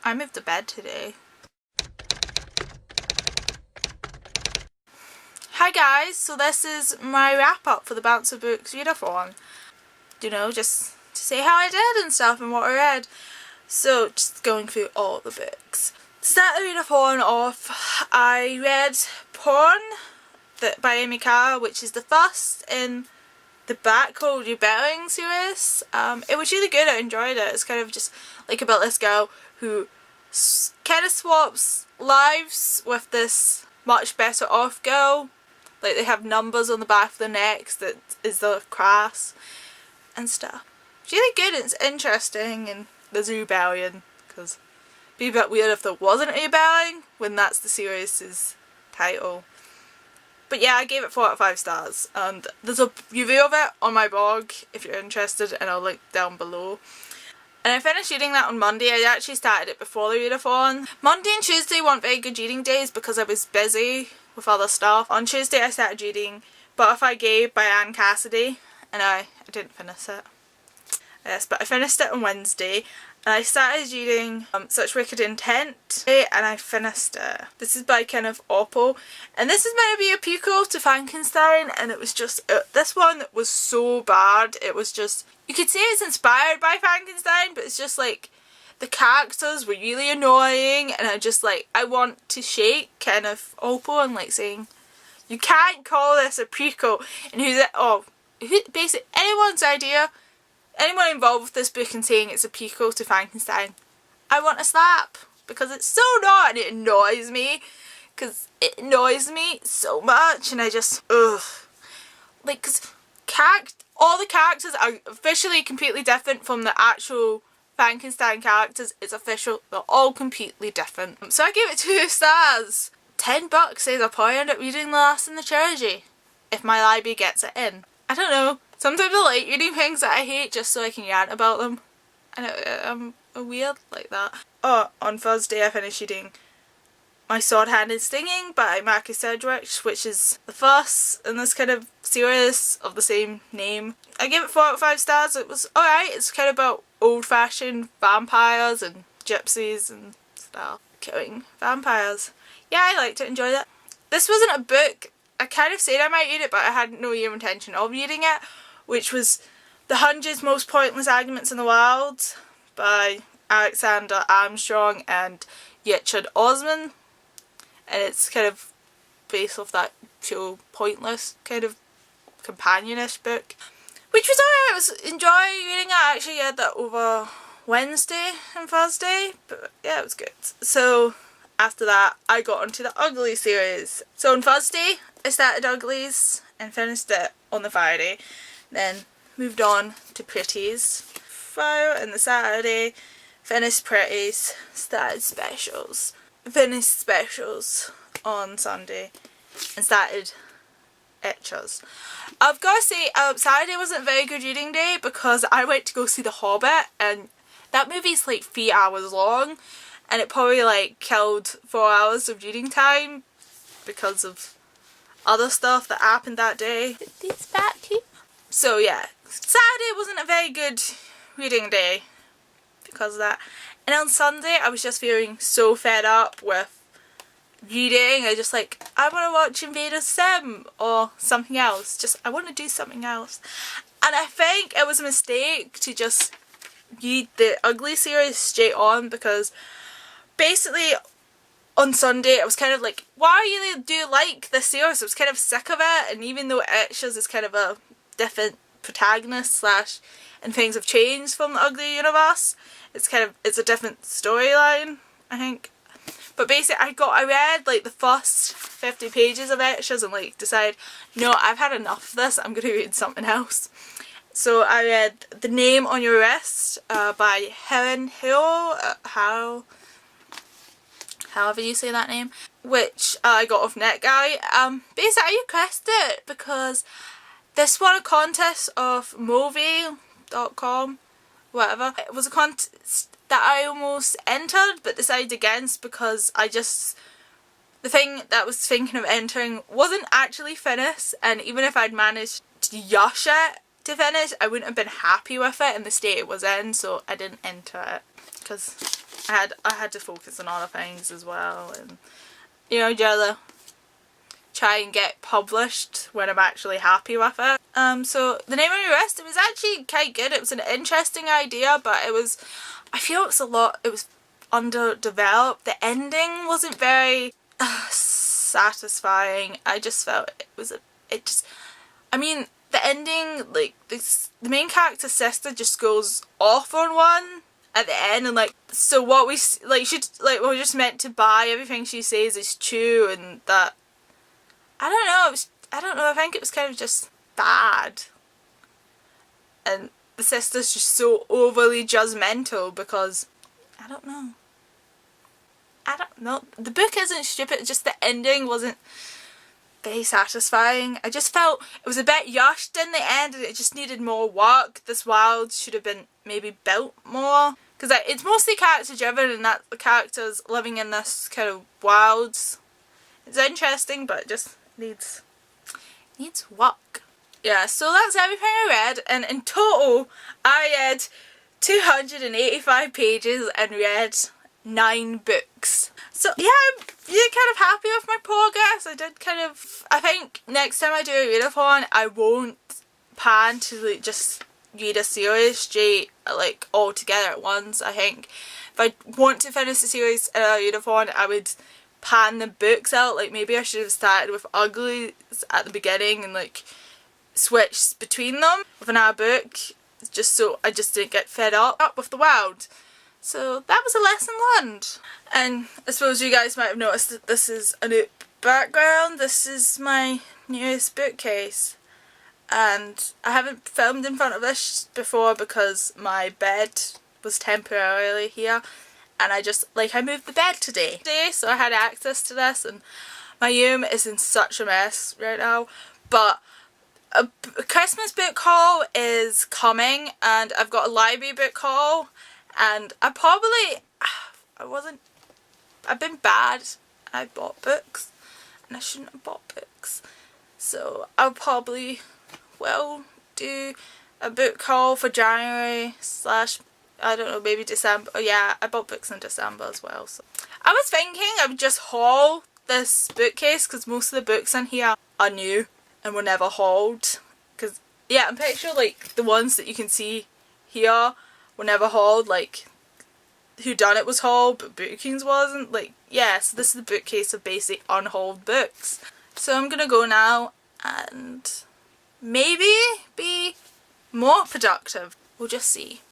I moved to bed today. Hi guys, so this is my wrap up for the Bouncer Books readathon. You know, just to say how I did and stuff and what I read. So just going through all the books. To start the readathon off, I read Porn by Amy Carr, which is the first in the Bout Rebelling series. It was really good, I enjoyed it. It's kind of just like about this girl who kind of swaps lives with this much better off girl. Like they have numbers on the back of their necks that is the class and stuff. It's really good, it's interesting, and there's a rebellion, because it'd be a bit weird if there wasn't a rebellion when that's the series' title. But yeah, I gave it 4 out of 5 stars, and there's a review of it on my blog if you're interested, and I'll link down below. And I finished reading that on Monday. I actually started it before the readathon. Monday and Tuesday weren't very good reading days because I was busy with other stuff. On Tuesday I started reading Butterfly Gay by Anne Cassidy, and I didn't finish it. Yes, but I finished it on Wednesday, and I started reading Such Wicked Intent, and I finished it. This is by Kenneth Opel, and this is meant to be a prequel to Frankenstein, and it was just, this one was so bad. It was just, you could say it's inspired by Frankenstein, but it's just like, the characters were really annoying, and I want to shake Kenneth Opel and like saying, you can't call this a prequel, and basically anyone's idea, anyone involved with this book and saying it's a prequel to Frankenstein, I want a slap, because it's so not, and it annoys me, because it annoys me so much, and I just, ugh. Like, because all the characters are officially completely different from the actual Frankenstein characters. It's official, they're all completely different. So I gave it 2 stars. $10 says I'll probably end up reading the last in the trilogy, if my library gets it in. I don't know. Sometimes I like reading things that I hate just so I can rant about them. I'm weird like that. Oh, on Thursday I finished reading My Sword Hand is Stinging by Marcus Sedgwick, which is the first in this kind of series of the same name. I gave it 4 out of 5 stars. It was alright. It's kind of about old-fashioned vampires and gypsies and stuff. Killing vampires. Yeah, I liked it, enjoyed it. This wasn't a book. I kind of said I might read it, but I had no real intention of reading it, which was The 100 Most Pointless Arguments in the World by Alexander Armstrong and Richard Osman. And it's kind of based off that show Pointless kind of companionish book, which was alright. I was enjoying reading it. I actually read that over Wednesday and Thursday, but yeah, it was good. So after that I got onto the Ugly series. So on Thursday I started Uglies and finished it on the Friday, then moved on to Pretties and the Saturday, finished Pretties, started Specials, finished Specials on Sunday, and started Etchers. I've got to say, Saturday wasn't a very good reading day because I went to go see The Hobbit, and that movie's like 3 hours long, and it probably like killed 4 hours of reading time because of other stuff that happened that day. These back here. So yeah, Saturday wasn't a very good reading day because of that. And on Sunday I was just feeling so fed up with reading. I just like, I want to watch Invader Sim or something else. I want to do something else. And I think it was a mistake to just read the Ugly series straight on, because basically on Sunday I was kind of like, why I really do like this series. I was kind of sick of it, and even though Etchers is kind of a different protagonist and things have changed from the Ugly universe, it's a different storyline, I think. But basically I read like the first 50 pages of Etchers and like decided, no, I've had enough of this, I'm going to read something else. So I read The Name on Your Wrist by Helen Hill, however you say that name, which I got off NetGuy. Basically I requested it because this won a contest of Movie.com, whatever. It was a contest that I almost entered but decided against because the thing that I was thinking of entering wasn't actually finished, and even if I'd managed to rush it to finish, I wouldn't have been happy with it in the state it was in, so I didn't enter it because I had to focus on other things as well, and you know, just try and get published when I'm actually happy with it. So the name of my wrist, it was actually quite good. It was an interesting idea, but I feel it was underdeveloped. The ending wasn't very satisfying. I just felt I mean, the ending, like, the main character's sister just goes off on one at the end, and like, so what we, like, we're just meant to buy everything she says is true, and that, I don't know, I think it was kind of just bad. And the sister's just so overly judgmental because, I don't know, the book isn't stupid, just the ending wasn't very satisfying. I just felt it was a bit rushed in the end and it just needed more work. This world should have been maybe built more, because it's mostly character driven, and that the characters living in this kind of world is interesting, but it just needs work. Yeah, so that's everything I read, and in total I read 285 pages and read 9 books. So yeah, I'm kind of happy with my progress. I think next time I do a readathon, I won't plan to like just read a series straight, like all together at once. I think if I want to finish the series in a readathon, I would pan the books out. Like maybe I should have started with Uglies at the beginning and like switched between them with another book, just so I just didn't get fed up with the world. So that was a lesson learned. And I suppose you guys might have noticed that this is a new background. This is my newest bookcase. And I haven't filmed in front of this before because my bed was temporarily here. And I moved the bed today. So I had access to this, and my room is in such a mess right now. But a Christmas book haul is coming, and I've got a library book haul. And I've been bad. I bought books and I shouldn't have bought books. So I probably will do a book haul for January / I don't know, maybe December. Oh yeah, I bought books in December as well. So I was thinking I would just haul this bookcase because most of the books in here are new and were never hauled. Because yeah, I'm pretty sure like the ones that you can see here were never hauled, like Whodunit was hauled but Bookings wasn't. Like, yeah, so this is the bookcase of basic unhauled books. So I'm gonna go now and maybe be more productive. We'll just see.